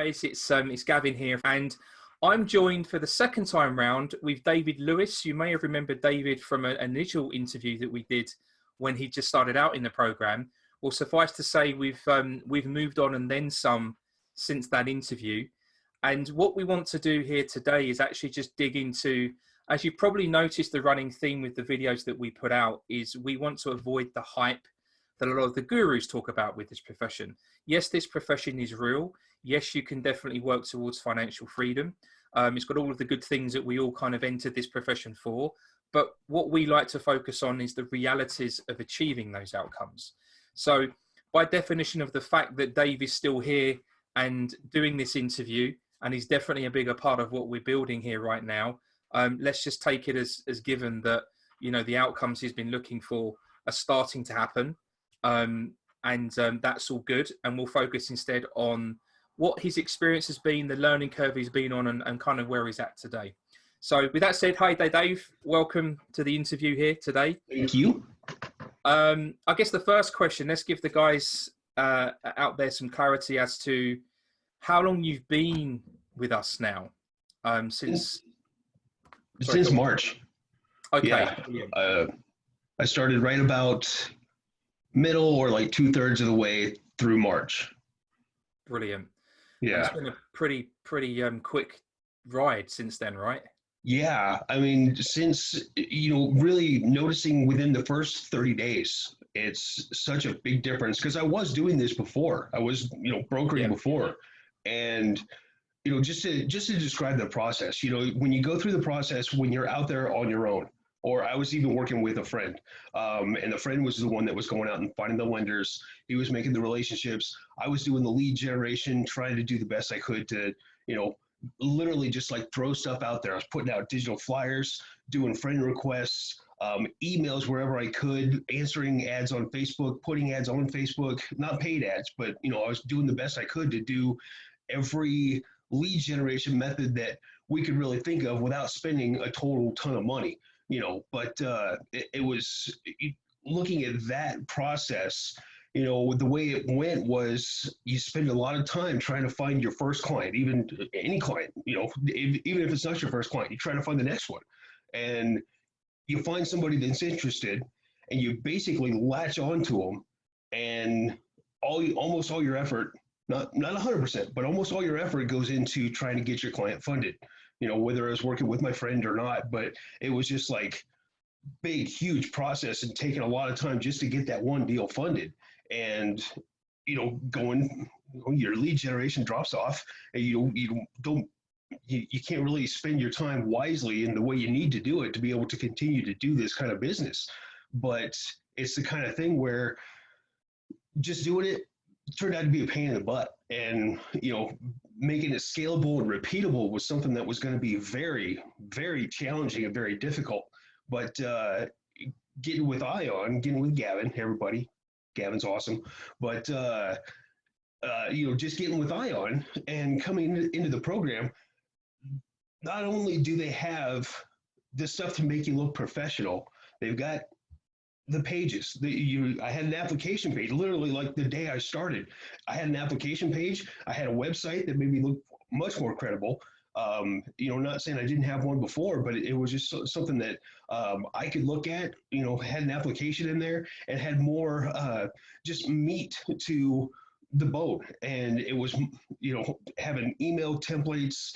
guys, it's Gavin here, and I'm joined for the second time round with David Lewis. You may have remembered David from an initial interview that we did when he just started out in the program. Well, suffice to say, we've moved on and then some since that interview. And what we want to do here today is actually just dig into, as you probably noticed, the running theme with the videos that we put out is we want to avoid the hype that a lot of the gurus talk about with this profession. Yes, this profession is real. Yes, you can definitely work towards financial freedom. It's got all of the good things that we all kind of entered this profession for. But what we like to focus on is the realities of achieving those outcomes. So by definition of the fact that Dave is still here and doing this interview, and he's definitely a bigger part of what we're building here right now, let's just take it as given that, you know, the outcomes he's been looking for are starting to happen. That's all good. And we'll focus instead on what his experience has been, the learning curve he's been on, and kind of where he's at today. So with that said, hi Dave, welcome to the interview here today. Thank you. I guess the first question, let's give the guys out there some clarity as to how long you've been with us now. Since March. Okay. Yeah. I started right about middle or like 2/3 of the way through March. Brilliant. Yeah. It's been a pretty quick ride since then, right? Yeah. I mean, since, really noticing within the first 30 days, it's such a big difference because I was doing this before. I was, brokering before. And, just to describe the process, when you go through the process, when you're out there on your own, or I was even working with a friend, and the friend was the one that was going out and finding the lenders. He was making the relationships. I was doing the lead generation, trying to do the best I could to, literally just like throw stuff out there. I was putting out digital flyers, doing friend requests, emails wherever I could, answering ads on Facebook, putting ads on Facebook, not paid ads, but, I was doing the best I could to do every lead generation method that we could really think of without spending a total ton of money. But it was looking at that process, the way it went was you spend a lot of time trying to find your first client, even any client, even if it's not your first client, you try to find the next one. And you find somebody that's interested and you basically latch onto them, and almost all your effort, not 100%, but almost all your effort goes into trying to get your client funded. Whether I was working with my friend or not, but it was just like big, huge process and taking a lot of time just to get that one deal funded. And, your lead generation drops off and you can't really spend your time wisely in the way you need to do it to be able to continue to do this kind of business. But it's the kind of thing where just doing it turned out to be a pain in the butt. And, making it scalable and repeatable was something that was going to be very, very challenging and very difficult. But getting with Gavin, everybody, Gavin's awesome. But, just getting with Ion and coming into the program, not only do they have the stuff to make you look professional, they've got the pages. I had an application page, literally like the day I started. I had an application page. I had a website that made me look much more credible. Not saying I didn't have one before, but it was just something that I could look at, had an application in there and had more just meat to the boat. And it was, having email templates,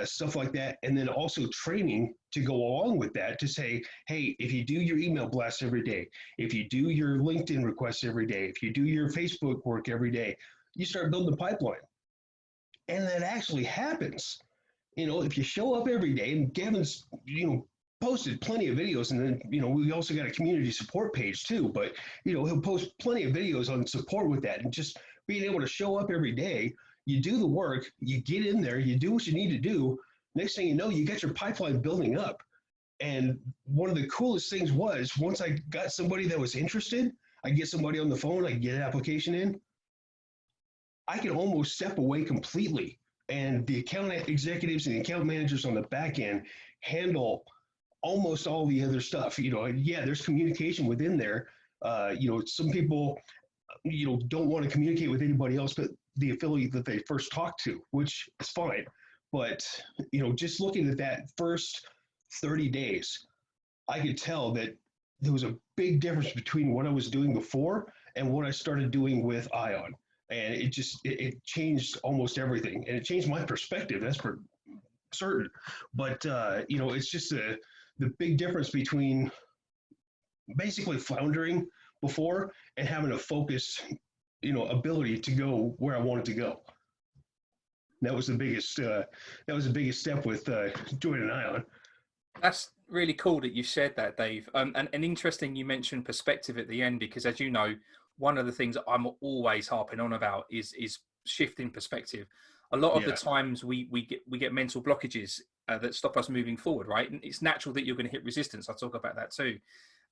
stuff like that. And then also training to go along with that to say, hey, if you do your email blasts every day, if you do your LinkedIn requests every day, if you do your Facebook work every day, you start building the pipeline. And that actually happens. If you show up every day, and Gavin's, posted plenty of videos, and then, we also got a community support page too, but, he'll post plenty of videos on support with that, and just being able to show up every day, you do the work, you get in there, you do what you need to do. Next thing you know, you get your pipeline building up. And one of the coolest things was once I got somebody that was interested, I get somebody on the phone, I get an application in, I can almost step away completely. And the account executives and the account managers on the back end handle almost all the other stuff. There's communication within there. Some people don't want to communicate with anybody else but the affiliate that they first talked to, which is fine. But, just looking at that first 30 days, I could tell that there was a big difference between what I was doing before and what I started doing with Ion. And it changed almost everything. And it changed my perspective, that's for certain. But, it's just the big difference between basically floundering before and having a focused, ability to go where I wanted to go. That was the biggest step with joining Ion. That's really cool that you shared that, Dave. And interesting you mentioned perspective at the end, because as you know, one of the things I'm always harping on about is shifting perspective. A lot of the times we get mental blockages that stop us moving forward, right? And it's natural that you're going to hit resistance. I'll talk about that too.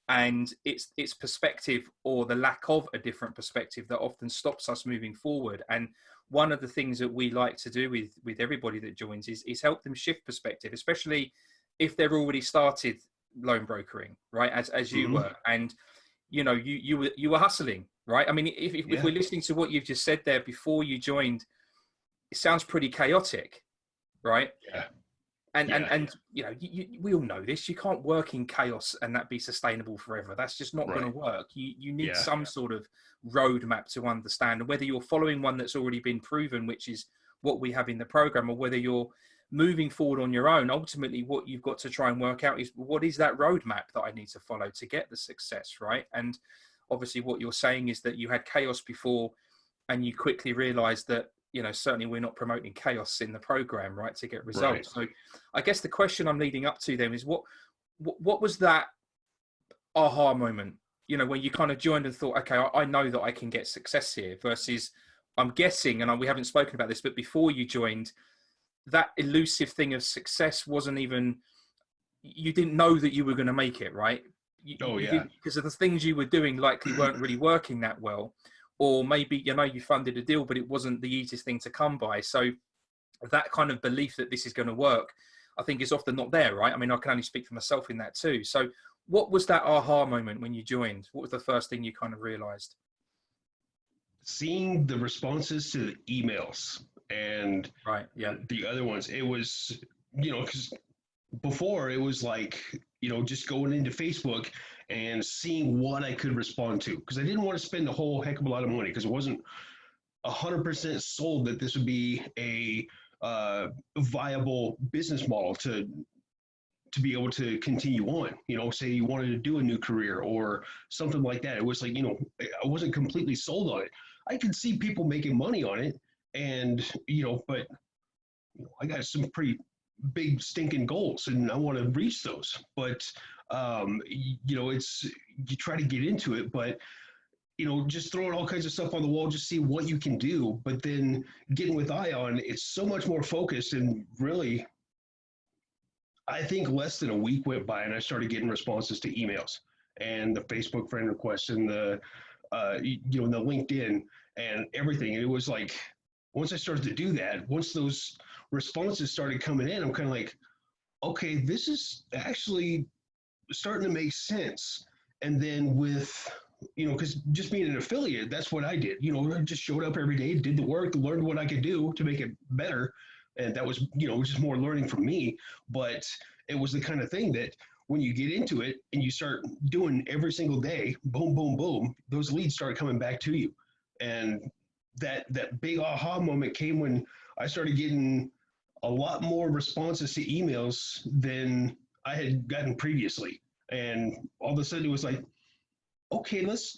And it's perspective, or the lack of a different perspective, that often stops us moving forward. And one of the things that we like to do with everybody that joins is help them shift perspective, especially if they're already started loan brokering, right? As you were, and you were hustling, right? I mean, if we're listening to what you've just said there before you joined, it sounds pretty chaotic, right? Yeah. And we all know this. You can't work in chaos and that be sustainable forever. That's just not going to work. You need some sort of roadmap to understand, and whether you're following one that's already been proven, which is what we have in the program, or whether you're moving forward on your own. Ultimately, what you've got to try and work out is, what is that roadmap that I need to follow to get the success, right? And obviously what you're saying is that you had chaos before and you quickly realized that, certainly we're not promoting chaos in the program, right, to get results. Right. So I guess the question I'm leading up to then is, what was that aha moment, when you kind of joined and thought, okay, I know that I can get success here, versus, I'm guessing, and we haven't spoken about this, but before you joined, that elusive thing of success wasn't even, you didn't know that you were going to make it, right? Because of the things you were doing likely weren't really working that well. Or maybe, you funded a deal, but it wasn't the easiest thing to come by. So that kind of belief that this is going to work, I think, is often not there, right? I mean, I can only speak for myself in that too. So what was that aha moment when you joined? What was the first thing you kind of realized? Seeing the responses to the emails and the other ones. It was, because before it was like, just going into Facebook and seeing what I could respond to, because I didn't want to spend a whole heck of a lot of money, because it wasn't 100% sold that this would be a viable business model to be able to continue on. Say you wanted to do a new career or something like that. It was like, I wasn't completely sold on it. I could see people making money on it, and but I got some pretty big stinking goals and I want to reach those. But it's, you try to get into it, but just throwing all kinds of stuff on the wall, just see what you can do. But then getting with Ion, it's so much more focused, and really, I think less than a week went by and I started getting responses to emails and the Facebook friend requests and the the LinkedIn and everything. And it was like, once I started to do that, once those responses started coming in, I'm kind of like, okay, this is actually starting to make sense. And then with, because just being an affiliate, that's what I did. I just showed up every day, did the work, learned what I could do to make it better. And that was, just more learning from me. But it was the kind of thing that when you get into it and you start doing every single day, boom, boom, boom, those leads start coming back to you. And that big aha moment came when I started getting a lot more responses to emails than I had gotten previously. And all of a sudden it was like, okay, let's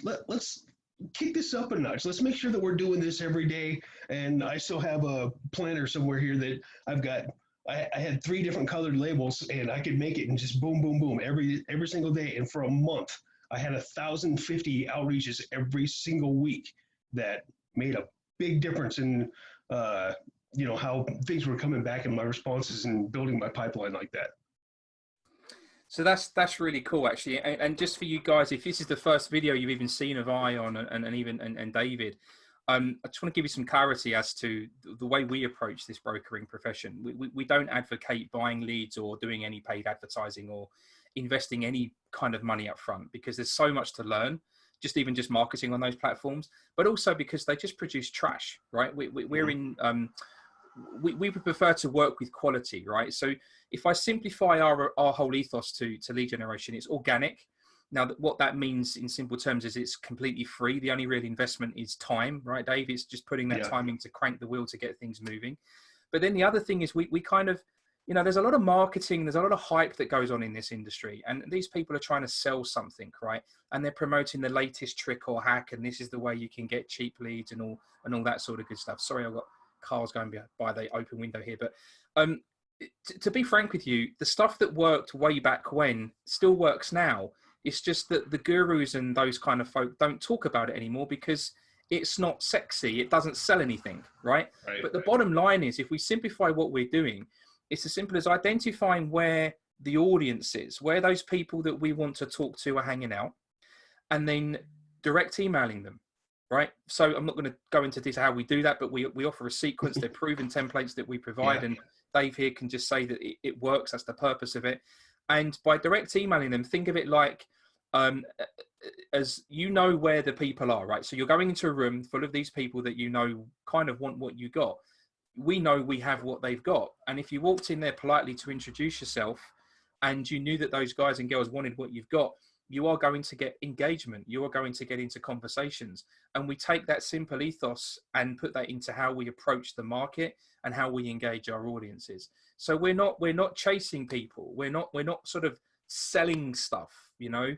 kick this up a notch. Let's make sure that we're doing this every day. And I still have a planner somewhere here that I've got. I had 3 different colored labels, and I could make it and just boom, boom, boom every single day. And for a month, I had 1,050 outreaches every single week. That made a big difference in how things were coming back in my responses and building my pipeline like that. So that's really cool, actually. And just for you guys, if this is the first video you've even seen of Ion and David, I just want to give you some clarity as to the way we approach this brokering profession. We don't advocate buying leads or doing any paid advertising or investing any kind of money up front, because there's so much to learn. just marketing on those platforms, but also because they just produce trash, right? We're in, we would prefer to work with quality, right? So if I simplify our whole ethos to lead generation, it's organic. Now, what that means in simple terms is it's completely free. The only real investment is time, right, Dave? It's just putting that time in to crank the wheel to get things moving. But then the other thing is we kind of, you know, there's a lot of marketing, there's a lot of hype that goes on in this industry. And these people are trying to sell something, right? And they're promoting the latest trick or hack. And this is the way you can get cheap leads and all that sort of good stuff. Sorry, I've got cars going by the open window here. But to be frank with you, the stuff that worked way back when still works now. It's just that the gurus and those kind of folk don't talk about it anymore because it's not sexy. It doesn't sell anything, right? But the bottom line is, if we simplify what we're doing, it's as simple as identifying where the audience is, where those people that we want to talk to are hanging out, and then direct emailing them, right? So I'm not going to go into this how we do that, but we offer a sequence. They're proven templates that we provide, and Dave here can just say that it works. That's the purpose of it. And by direct emailing them, think of it like, as you know where the people are, right? So you're going into a room full of these people that you know kind of want what you got. We know we have what they've got. And if you walked in there politely to introduce yourself and you knew that those guys and girls wanted what you've got, you are going to get engagement. You are going to get into conversations. And we take that simple ethos and put that into how we approach the market and how we engage our audiences. So we're not chasing people. We're not sort of selling stuff, you know.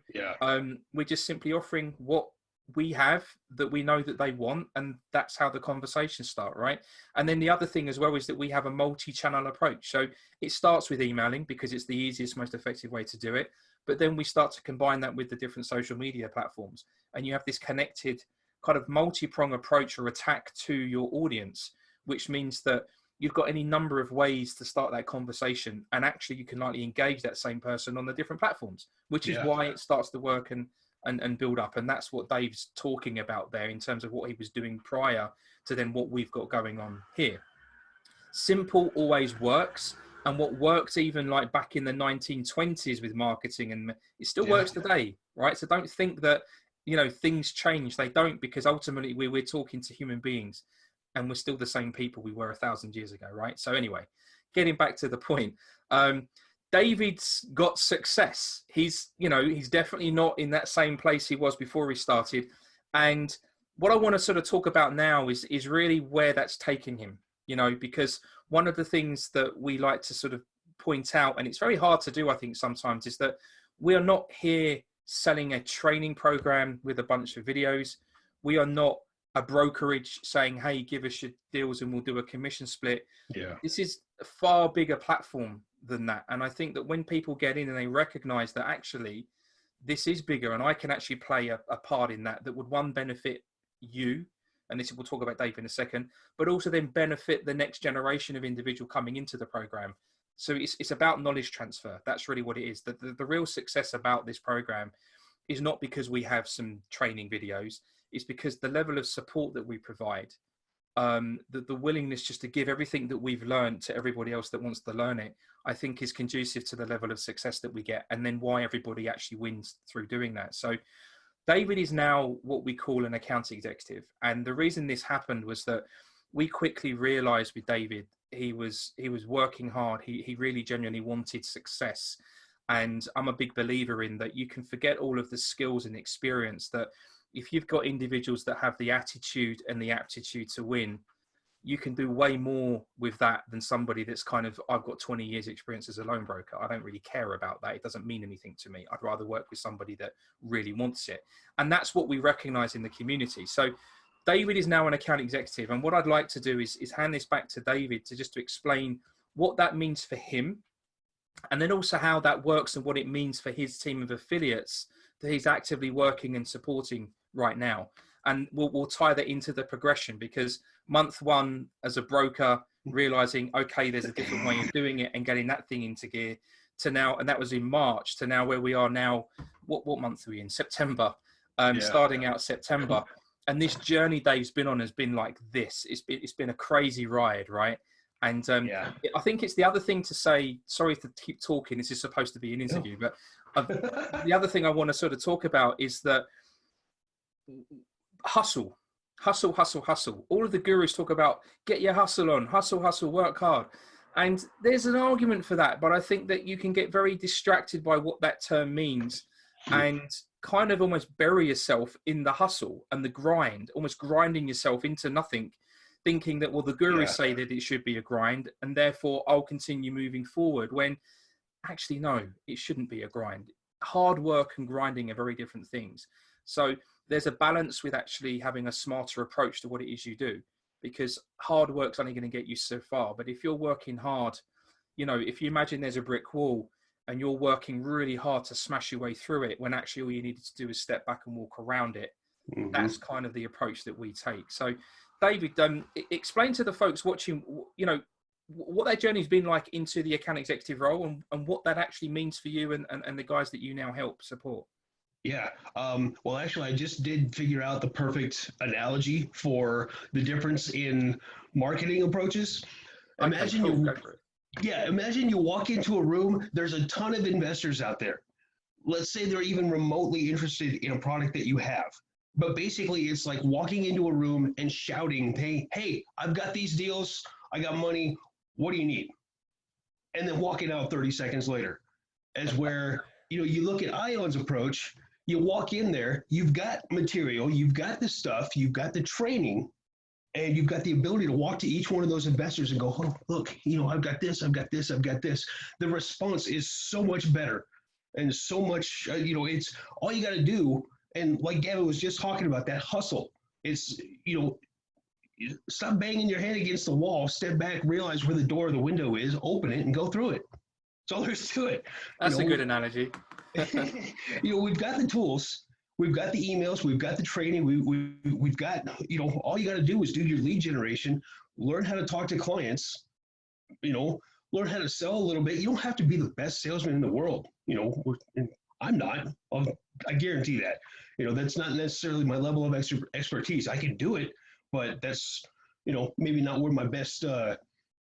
We're just simply offering what we have that we know that they want, and that's how the conversations start, right? And then the other thing as well is that we have a multi-channel approach. So it starts with emailing because it's the easiest, most effective way to do it, but then we start to combine that with the different social media platforms, and you have this connected kind of multi-prong approach or attack to your audience, which means that you've got any number of ways to start that conversation, and actually you can likely engage that same person on the different platforms, which is why it starts to work and build up. And that's what Dave's talking about there in terms of what he was doing prior to then what we've got going on here. Simple always works. And what worked even like back in the 1920s with marketing, and it still works today, right? So don't think that, you know, things change. They don't, because ultimately we're talking to human beings, and we're still the same people we were 1,000 years ago, right? So anyway, getting back to the point, David's got success. He's definitely not in that same place he was before he started. And what I want to sort of talk about now is really where that's taken him, you know, because one of the things that we like to sort of point out, and it's very hard to do, I think sometimes, is that we are not here selling a training program with a bunch of videos. We are not a brokerage saying, hey, give us your deals and we'll do a commission split. This is a far bigger platform than that. And I think that when people get in and they recognize that actually this is bigger and I can actually play a part in that would, one, benefit you, and this we'll talk about Dave in a second, but also then benefit the next generation of individual coming into the program. So it's about knowledge transfer. That's really what it is. The real success about this program is not because we have some training videos. It's because the level of support that we provide, the willingness just to give everything that we've learned to everybody else that wants to learn it, I think is conducive to the level of success that we get, and then why everybody actually wins through doing that. So David is now what we call an account executive. And the reason this happened was that we quickly realized with David, he was working hard. He really genuinely wanted success. And I'm a big believer in that you can forget all of the skills and experience, that if you've got individuals that have the attitude and the aptitude to win, you can do way more with that than somebody that's kind of, I've got 20 years experience as a loan broker. I don't really care about that. It doesn't mean anything to me. I'd rather work with somebody that really wants it. And that's what we recognize in the community. So David is now an account executive. And what I'd like to do is hand this back to David to explain what that means for him, and then also how that works and what it means for his team of affiliates that he's actively working and supporting right now. And we'll tie that into the progression, because month one as a broker, realizing, okay, there's a different way of doing it and getting that thing into gear, to now, and that was in March, to now where we are now. What month are we in? September. Starting out September. And this journey Dave's been on has been like this. It's been a crazy ride, right? And I think it's the other thing to say, sorry to keep talking, this is supposed to be an interview, but the other thing I want to sort of talk about is that hustle, hustle, hustle, hustle. All of the gurus talk about get your hustle on, hustle, hustle, work hard. And there's an argument for that, but I think that you can get very distracted by what that term means and kind of almost bury yourself in the hustle and the grind, almost grinding yourself into nothing, thinking that, well, the gurus say that it should be a grind and therefore I'll continue moving forward, when actually, no, it shouldn't be a grind. Hard work and grinding are very different things. So there's a balance with actually having a smarter approach to what it is you do, because hard work's only going to get you so far. But if you're working hard, you know, if you imagine there's a brick wall and you're working really hard to smash your way through it, when actually all you needed to do is step back and walk around it, that's kind of the approach that we take. So, David, explain to the folks watching, you know, what that journey's been like into the account executive role, and what that actually means for you and the guys that you now help support. Yeah. Well, actually, I just did figure out the perfect analogy for the difference in marketing approaches. Imagine imagine you walk into a room, there's a ton of investors out there. Let's say they're even remotely interested in a product that you have. But basically, it's like walking into a room and shouting, hey, I've got these deals, I got money, what do you need? And then walking out 30 seconds later. As where, you know, you look at Ion's approach, you walk in there, you've got material, you've got the stuff, you've got the training, and you've got the ability to walk to each one of those investors and go, oh, look, you know, I've got this, I've got this, I've got this. The response is so much better and so much, you know, it's all you got to do. And like Gavin was just talking about, that hustle, it's, you know, stop banging your head against the wall, step back, realize where the door or the window is, open it and go through it. That's all there is to it. That's a good analogy. You know, we've got the tools, we've got the emails, we've got the training, we've got, you know, all you got to do is do your lead generation, learn how to talk to clients, you know, learn how to sell a little bit. You don't have to be the best salesman in the world. You know, I'm not. I guarantee that. You know, that's not necessarily my level of expertise. I can do it, but that's, you know, maybe not where my best,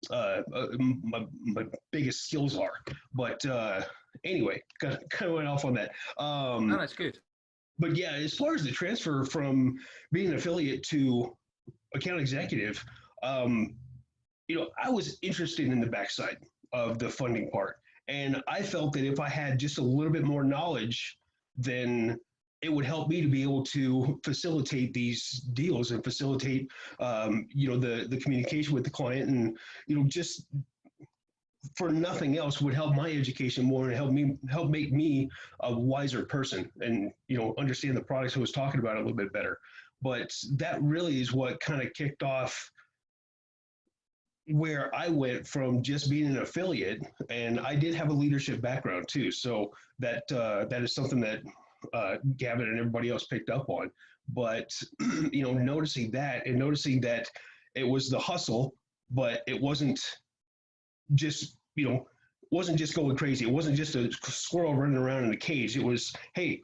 my biggest skills are. But anyway, kind of went off on that. No, that's good. But yeah, as far as the transfer from being an affiliate to account executive, you know, I was interested in the backside of the funding part. And I felt that if I had just a little bit more knowledge, then it would help me to be able to facilitate these deals and facilitate, you know, the communication with the client, and, you know, just for nothing else would help my education more and help make me a wiser person and, you know, understand the products I was talking about a little bit better. But that really is what kind of kicked off where I went from just being an affiliate, and I did have a leadership background too. So that is something that Gavin and everybody else picked up on. But, you know, noticing that it was the hustle, but it wasn't just, you know, wasn't just going crazy. It wasn't just a squirrel running around in a cage. It was, hey,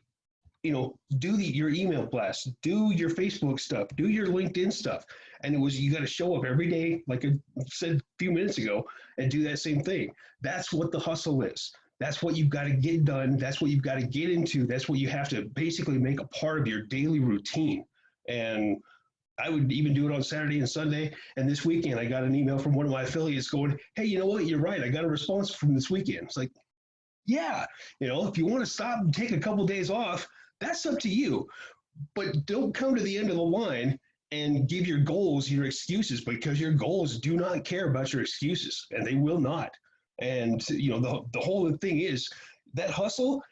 you know, do your email blasts, do your Facebook stuff, do your LinkedIn stuff. And it was, you got to show up every day, like I said a few minutes ago, and do that same thing. That's what the hustle is. That's what you've got to get done. That's what you've got to get into. That's what you have to basically make a part of your daily routine. And I would even do it on Saturday and Sunday. And this weekend, I got an email from one of my affiliates going, hey, you know what? You're right. I got a response from this weekend. It's like, yeah, you know, if you want to stop and take a couple of days off, that's up to you. But don't come to the end of the line and give your goals your excuses, because your goals do not care about your excuses, and they will not. And, you know, the whole thing is that hustle,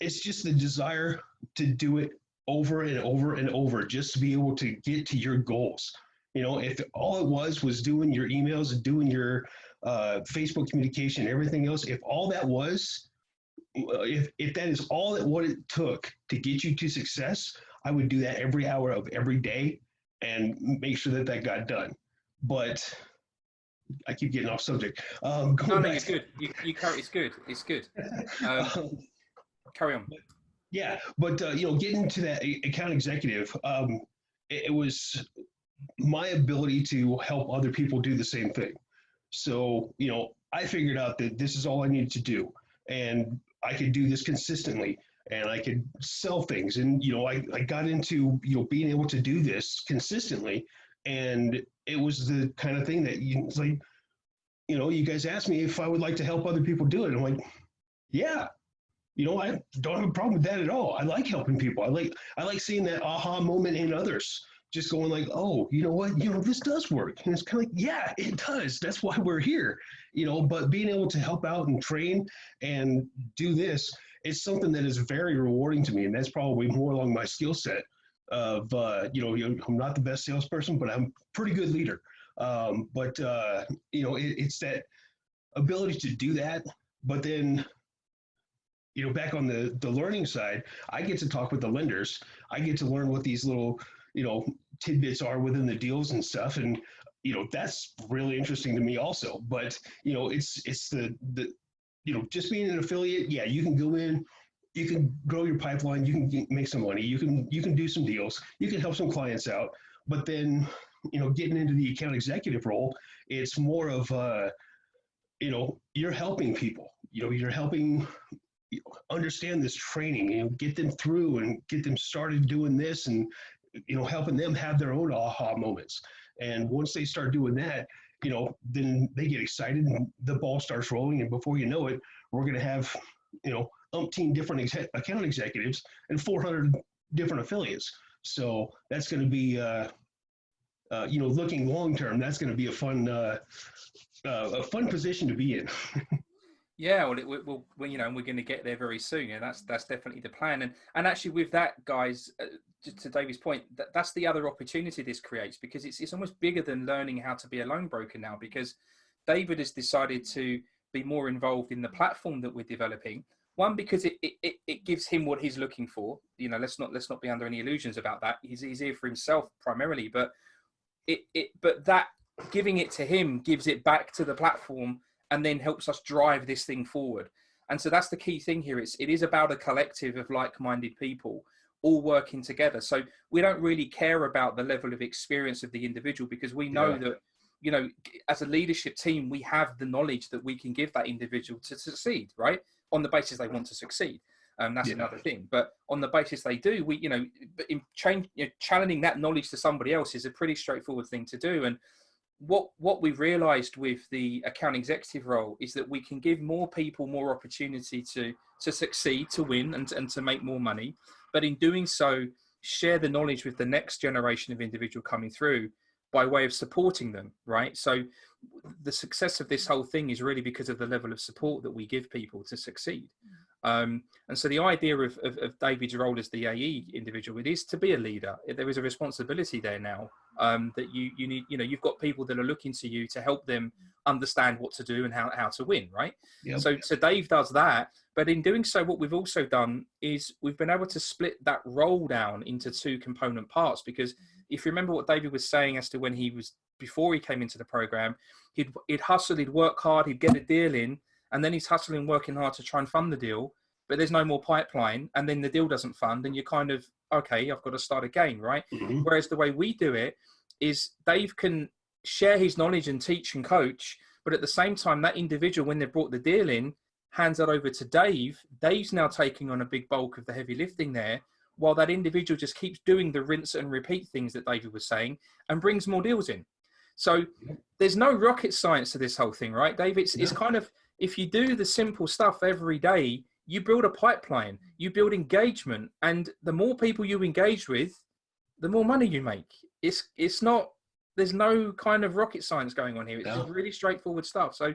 it's just the desire to do it over and over and over, just to be able to get to your goals. You know, if all it was doing your emails and doing your Facebook communication, everything else, if all that was, if that is all that what it took to get you to success, I would do that every hour of every day and make sure that got done. But I keep getting off subject. No, it's good. You carry. It's good. It's good. Carry on. Yeah, but you know, getting to that account executive, it was my ability to help other people do the same thing. So, you know, I figured out that this is all I needed to do, and I could do this consistently. and I could sell things. And, I got into, being able to do this consistently. And it was the kind of thing that it's like, you guys asked me if I would like to help other people do it. And I'm like, yeah, I don't have a problem with that at all. I like helping people. I like seeing that aha moment in others, just going like, oh, you know what, this does work. And it's kind of like, yeah, it does. That's why we're here, but being able to help out and train and do this, it's something that is very rewarding to me. And that's probably more along my skill set of, I'm not the best salesperson, but I'm a pretty good leader. It's that ability to do that. But then, back on the learning side, I get to talk with the lenders. I get to learn what these little, tidbits are within the deals and stuff. And, that's really interesting to me also. But, it's the just being an affiliate. Yeah, you can go in, you can grow your pipeline, you can make some money, you can do some deals, you can help some clients out. But then, getting into the account executive role, it's more of, you're helping people, you're helping understand this training, get them through and get them started doing this, and helping them have their own aha moments. And once they start doing that, then they get excited and the ball starts rolling, and before you know it, we're going to have umpteen different account executives and 400 different affiliates. So that's going to be looking long term, that's going to be a fun position to be in. Yeah, well, we're going to get there very soon, and that's definitely the plan. And actually, with that, guys, to David's point, that's the other opportunity this creates, because it's almost bigger than learning how to be a loan broker now, because David has decided to be more involved in the platform that we're developing. One, because it gives him what he's looking for. Let's not be under any illusions about that. He's here for himself primarily, but but that giving it to him gives it back to the platform, and then helps us drive this thing forward. And so that's the key thing here. It is about a collective of like-minded people all working together. So we don't really care about the level of experience of the individual, because we know that, as a leadership team, we have the knowledge that we can give that individual to succeed, right? On the basis they want to succeed. That's another thing. But on the basis they do, but in channeling that knowledge to somebody else is a pretty straightforward thing to do. And what we've realized with the account executive role is that we can give more people more opportunity to succeed, to win, and to make more money. But in doing so, share the knowledge with the next generation of individual coming through by way of supporting them, right? So the success of this whole thing is really because of the level of support that we give people to succeed. And so the idea of David's role as the AE individual, it is to be a leader. There is a responsibility there now, that you need, you've got people that are looking to you to help them understand what to do and how to win, right? Yep. So Dave does that, but in doing so, what we've also done is we've been able to split that role down into two component parts, because if you remember what David was saying as to when before he came into the program, he'd hustle, he'd work hard, he'd get a deal in, and then he's hustling, working hard to try and fund the deal, but there's no more pipeline, and then the deal doesn't fund, and you're kind of, okay, I've got to start again, right? Mm-hmm. Whereas the way we do it is Dave can share his knowledge and teach and coach, but at the same time, that individual, when they brought the deal in, hands that over to Dave. Dave's now taking on a big bulk of the heavy lifting there, while that individual just keeps doing the rinse and repeat things that David was saying and brings more deals in. So there's no rocket science to this whole thing, right, Dave? It's kind of, if you do the simple stuff every day, you build a pipeline, you build engagement, and the more people you engage with, the more money you make. It's not, there's no kind of rocket science going on here. It's just really straightforward stuff. So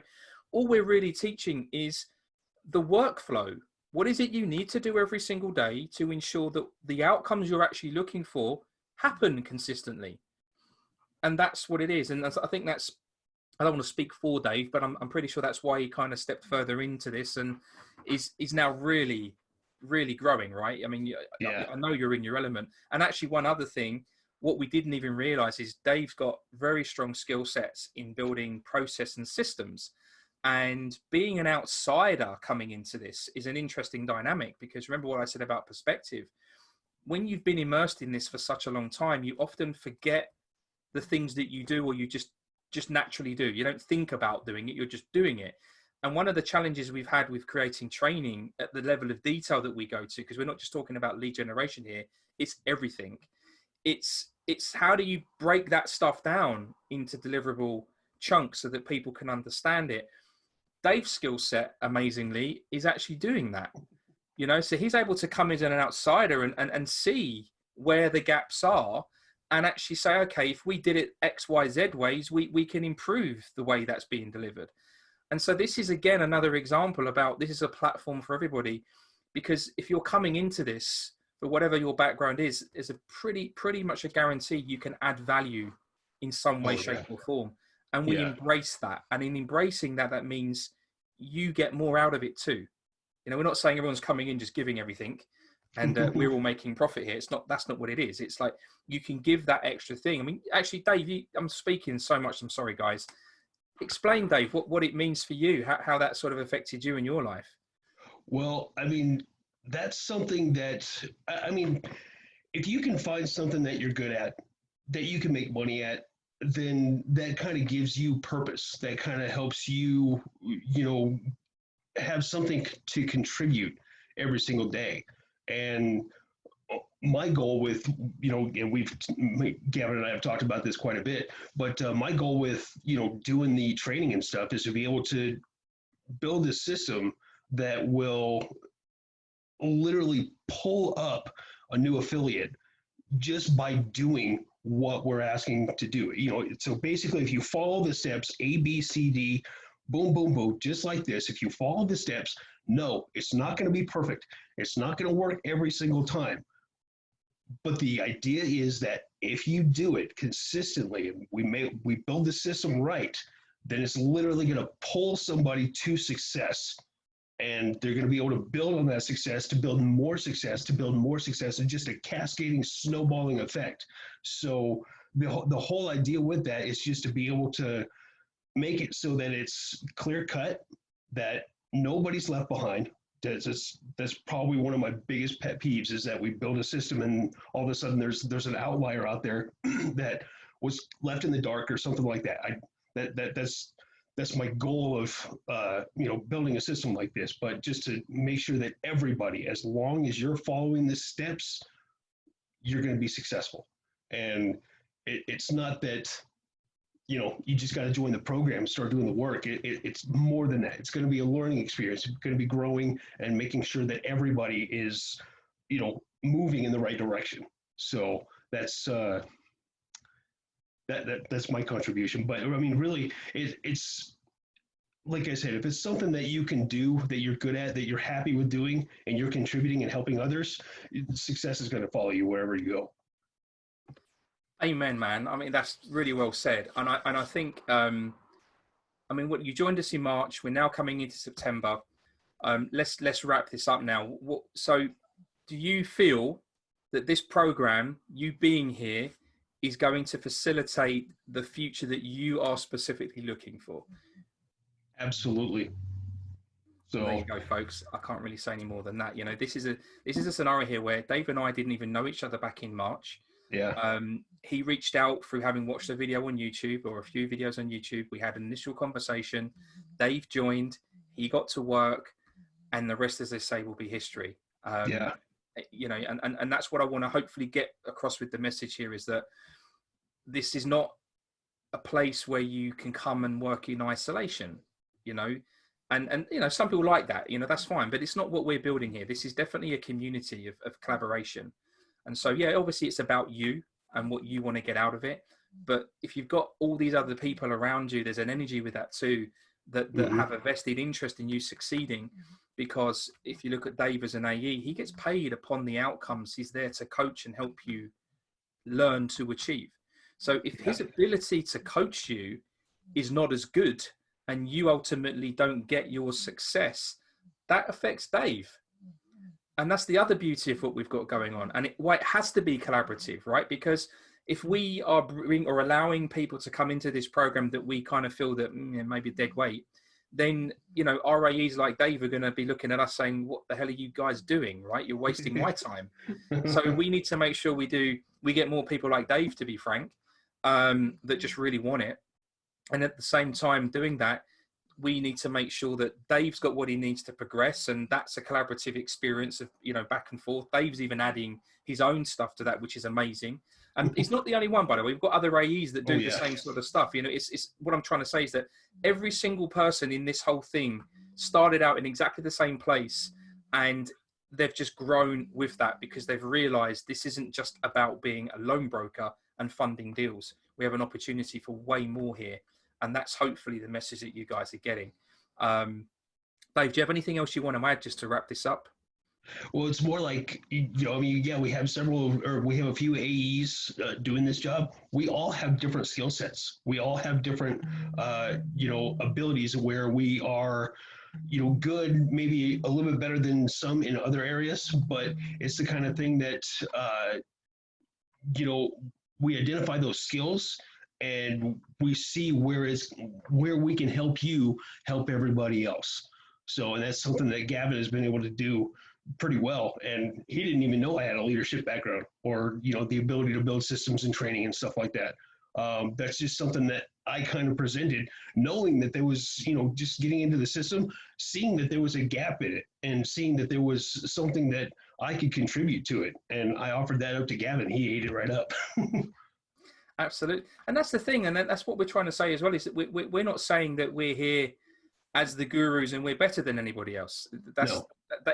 all we're really teaching is the workflow. What is it you need to do every single day to ensure that the outcomes you're actually looking for happen consistently? And that's what it is. And I think that's, I don't want to speak for Dave, but I'm pretty sure that's why he kind of stepped further into this and is now really, really growing, right? I mean, I know you're in your element. And actually, one other thing, what we didn't even realize is Dave's got very strong skill sets in building process and systems. And being an outsider coming into this is an interesting dynamic, because remember what I said about perspective. When you've been immersed in this for such a long time, you often forget the things that you do, or you just naturally do. You don't think about doing it, you're just doing it. And one of the challenges we've had with creating training at the level of detail that we go to, because we're not just talking about lead generation here, it's everything. It's how do you break that stuff down into deliverable chunks so that people can understand it. Dave's skill set, amazingly, is actually doing that. So he's able to come in as an outsider and see where the gaps are, and actually say, okay, if we did it X, Y, Z ways, we can improve the way that's being delivered. And so this is, again, another example about this is a platform for everybody, because if you're coming into this, for whatever your background is a pretty much a guarantee you can add value in some way, shape or form. And we embrace that. And in embracing that, that means you get more out of it too. We're not saying everyone's coming in just giving everything and we're all making profit here. That's not what it is. It's like you can give that extra thing. I mean, actually, Dave, I'm speaking so much. I'm sorry, guys. Explain, Dave, what it means for you, how that sort of affected you in your life. Well, I mean, that's something that, I mean, if you can find something that you're good at, that you can make money at, then that kind of gives you purpose. That kind of helps you, have something to contribute every single day. And my goal with, and Gavin and I have talked about this quite a bit, but my goal with, doing the training and stuff is to be able to build a system that will literally pull up a new affiliate just by doing what we're asking to do. So basically, if you follow the steps, A, B, C, D, boom, boom, boom, just like this, if you follow the steps, no, it's not going to be perfect. It's not going to work every single time. But the idea is that if you do it consistently, and we build the system right, then it's literally going to pull somebody to success. And they're going to be able to build on that success, to build more success, to build more success, and just a cascading snowballing effect. So the whole idea with that is just to be able to make it so that it's clear cut, that nobody's left behind. That's probably one of my biggest pet peeves, is that we build a system and all of a sudden there's an outlier out there that was left in the dark or something like that. That's my goal of building a system like this, but just to make sure that everybody, as long as you're following the steps, you're going to be successful. And it's not that you just got to join the program and start doing the work. It's more than that. It's going to be a learning experience. It's going to be growing and making sure that everybody is moving in the right direction. So that's that's my contribution. But I mean, really, it's like I said, if it's something that you can do, that you're good at, that you're happy with doing, and you're contributing and helping others, success is going to follow you wherever you go. Amen, man. I mean, that's really well said. And I think, what you joined us in March. We're now coming into September. Let's wrap this up now. So do you feel that this program, you being here, is going to facilitate the future that you are specifically looking for? Absolutely. So there you go, folks. I can't really say any more than that. This is a scenario here where Dave and I didn't even know each other back in March. Yeah. He reached out through having watched a video on YouTube, or a few videos on YouTube. We had an initial conversation. Dave joined. He got to work, and the rest, as they say, will be history. And that's what I want to hopefully get across with the message here, is that this is not a place where you can come and work in isolation, and some people like that, that's fine, but it's not what we're building here. This is definitely a community of collaboration. And so, obviously it's about you and what you want to get out of it. But if you've got all these other people around you, there's an energy with that too, that have a vested interest in you succeeding. Because if you look at Dave as an AE, he gets paid upon the outcomes he's there to coach and help you learn to achieve. So if his ability to coach you is not as good, and you ultimately don't get your success, that affects Dave. And that's the other beauty of what we've got going on. And it has to be collaborative, right? Because if we are allowing people to come into this program that we kind of feel that maybe dead weight, then, RAEs like Dave are going to be looking at us saying, what the hell are you guys doing, right? You're wasting my time. So we need to make sure we get more people like Dave, to be frank, that just really want it. And at the same time doing that, we need to make sure that Dave's got what he needs to progress, and that's a collaborative experience of, you know, back and forth. Dave's even adding his own stuff to that, which is amazing. And he's not the only one, by the way. We've got other AEs that do the same sort of stuff. You know, it's what I'm trying to say is that every single person in this whole thing started out in exactly the same place, and they've just grown with that because they've realized this isn't just about being a loan broker and funding deals. We have an opportunity for way more here. And that's hopefully the message that you guys are getting. Dave, do you have anything else you want to add just to wrap this up? Well, it's more like, you know, I mean, yeah, we have a few AEs doing this job. We all have different skill sets. We all have different, you know, abilities where we are, you know, good, maybe a little bit better than some in other areas, but it's the kind of thing that, you know, we identify those skills and we see where we can help you help everybody else. So, and that's something that Gavin has been able to do pretty well. And he didn't even know I had a leadership background or, you know, the ability to build systems and training and stuff like that. That's just something that I kind of presented, knowing that there was, you know, just getting into the system, seeing that there was a gap in it and seeing that there was something that I could contribute to it. And I offered that up to Gavin. He ate it right up. Absolutely. And that's the thing. And that's what we're trying to say as well, is that we're not saying that we're here as the gurus and we're better than anybody else. That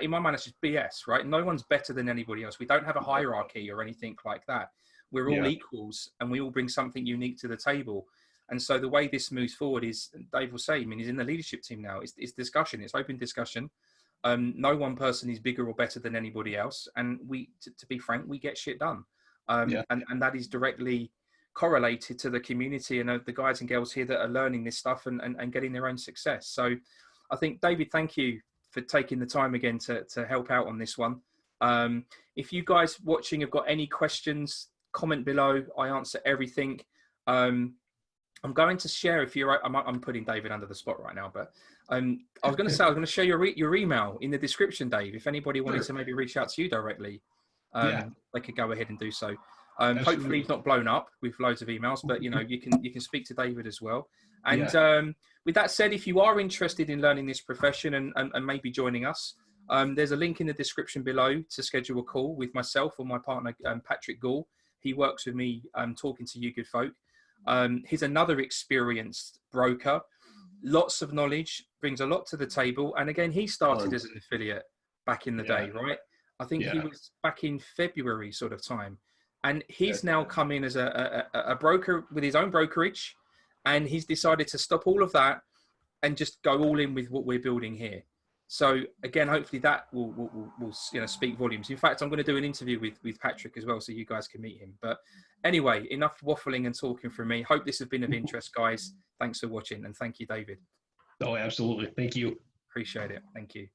in my mind, it's just BS, right? No one's better than anybody else. We don't have a hierarchy or anything like that. We're all equals and we all bring something unique to the table. And so the way this moves forward is, Dave will say, I mean, he's in the leadership team now. It's discussion. It's open discussion. No one person is bigger or better than anybody else. And we, to be frank, we get shit done. And that is directly correlated to the community and the guys and girls here that are learning this stuff and getting their own success. So I think, David, thank you for taking the time again to help out on this one. If you guys watching have got any questions, comment below. I answer everything. I'm going to share, if you're, I'm putting David under the spot right now, but I was going to say, I was going to share your email in the description, Dave. If anybody wanted to maybe reach out to you directly, they could go ahead and do so. Hopefully he's not blown up with loads of emails, but you know, you can speak to David as well. And with that said, if you are interested in learning this profession and maybe joining us, there's a link in the description below to schedule a call with myself or my partner, Patrick Gall. He works with me talking to you good folk. He's another experienced broker, lots of knowledge, brings a lot to the table. And again, he started as an affiliate back in the day, right? I think he was back in February sort of time. And he's now come in as a broker with his own brokerage, and he's decided to stop all of that and just go all in with what we're building here. So again, hopefully that will you know, speak volumes. In fact, I'm going to do an interview with Patrick as well, so you guys can meet him. But anyway, enough waffling and talking from me. Hope this has been of interest, guys. Thanks for watching, and thank you, David. Oh, absolutely. Thank you. Appreciate it. Thank you.